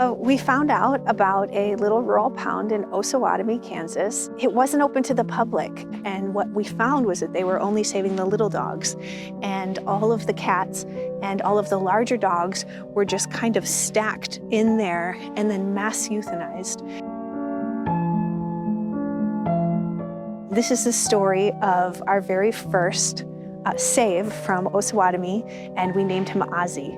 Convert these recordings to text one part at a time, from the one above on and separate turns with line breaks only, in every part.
We found out about a little rural pound in Osawatomie, Kansas. It wasn't open to the public, and what we found was that they were only saving the little dogs, and all of the cats and all of the larger dogs were just kind of stacked in there and then mass euthanized. This is the story of our very first save from Osawatomie, and we named him Ozzie.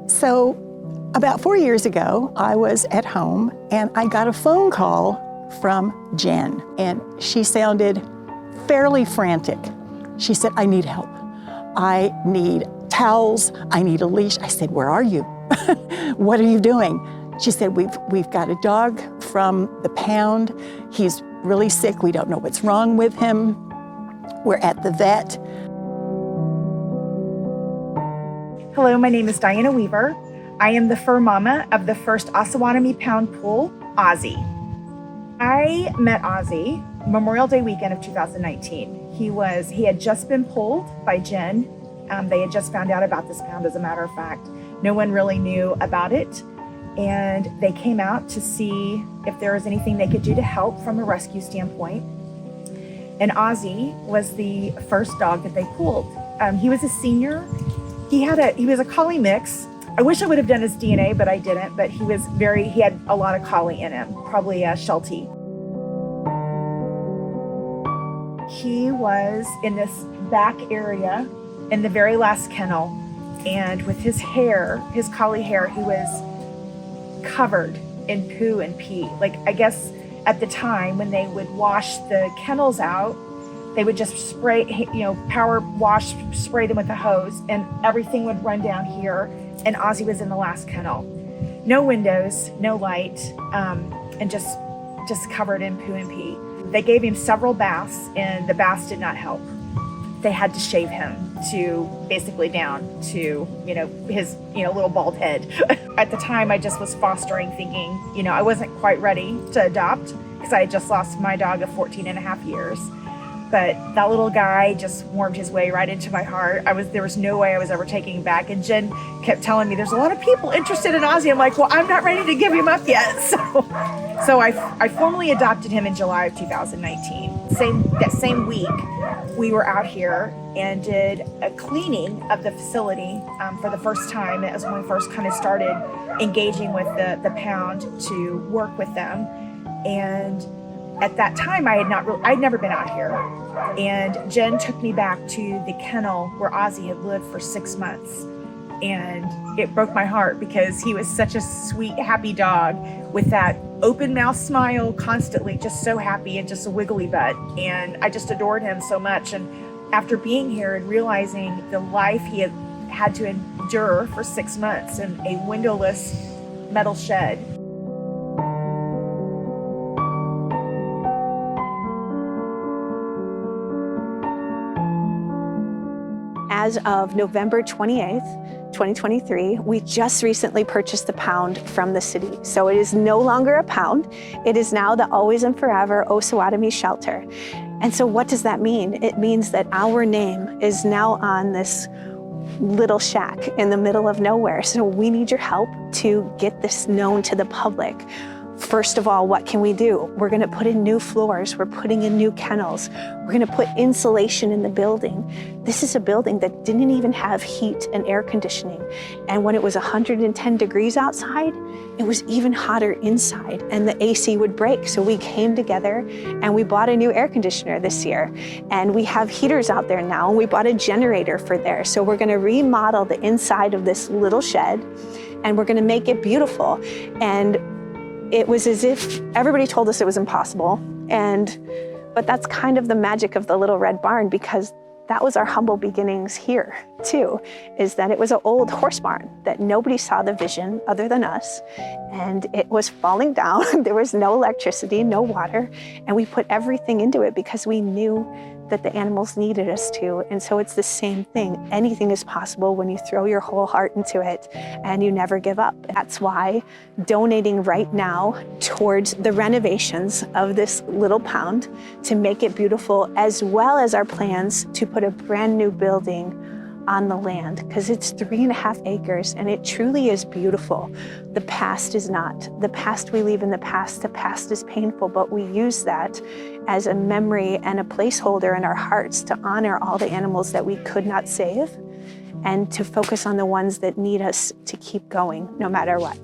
So about 4 years ago, I was at home and I got a phone call from Jen, and she sounded fairly frantic. She said, "I need help. I need towels. I need a leash." I said, "Where are you? What are you doing?" She said, we've got a dog from the pound. He's really sick. We don't know what's wrong with him. We're at the vet.
Hello, my name is Diana Weaver. I am the fur mama of the first Osawatomie Pound Pool, Ozzie. I met Ozzie Memorial Day weekend of 2019. He had just been pulled by Jen. They had just found out about this pound, as a matter of fact. No one really knew about it. And they came out to see if there was anything they could do to help from a rescue standpoint. And Ozzie was the first dog that they pulled. He was a senior. He was a collie mix. I wish I would have done his DNA, but I didn't. But he had a lot of collie in him, probably a Sheltie. He was in this back area in the very last kennel, and with his hair, his collie hair, he was covered in poo and pee. Like, I guess at the time when they would wash the kennels out, they would just spray, power wash, spray them with a hose, and everything would run down here. And Ozzie was in the last kennel. No windows, no light, and just covered in poo and pee. They gave him several baths, and the baths did not help. They had to shave him to basically down to, his, little bald head. At the time, I just was fostering, thinking, I wasn't quite ready to adopt because I had just lost my dog of 14 and a half years. But that little guy just warmed his way right into my heart. There was no way I was ever taking him back. And Jen kept telling me, there's a lot of people interested in Ozzie. I'm like, well, I'm not ready to give him up yet. So I formally adopted him in July of 2019. That same week, we were out here and did a cleaning of the facility for the first time. It was when we first kind of started engaging with the pound to work with them. And at that time, I'd never been out here. And Jen took me back to the kennel where Ozzie had lived for 6 months. And it broke my heart because he was such a sweet, happy dog with that open mouth smile constantly, just so happy and just a wiggly butt. And I just adored him so much. And after being here and realizing the life he had to endure for 6 months in a windowless metal shed,
as of November 28th, 2023, we just recently purchased the pound from the city. So it is no longer a pound. It is now the Always and Forever Osawatomie Shelter. And so what does that mean? It means that our name is now on this little shack in the middle of nowhere. So we need your help to get this known to the public. First of all, what can we do? We're gonna put in new floors. We're putting in new kennels. We're gonna put insulation in the building. This is a building that didn't even have heat and air conditioning. And when it was 110 degrees outside, it was even hotter inside, and the AC would break. So we came together and we bought a new air conditioner this year. And we have heaters out there now, and we bought a generator for there. So we're gonna remodel the inside of this little shed, and we're gonna make it beautiful. And it was as if everybody told us it was impossible. But that's kind of the magic of the Little Red Barn, because that was our humble beginnings here too, is that it was an old horse barn that nobody saw the vision other than us. And it was falling down. There was no electricity, no water. And we put everything into it because we knew that the animals needed us to. And so it's the same thing. Anything is possible when you throw your whole heart into it and you never give up. That's why donating right now towards the renovations of this little pound to make it beautiful, as well as our plans to put a brand new building on the land, because it's 3.5 acres and it truly is beautiful. The past is not. The past we leave in the past. The past is painful, but we use that as a memory and a placeholder in our hearts to honor all the animals that we could not save and to focus on the ones that need us to keep going no matter what.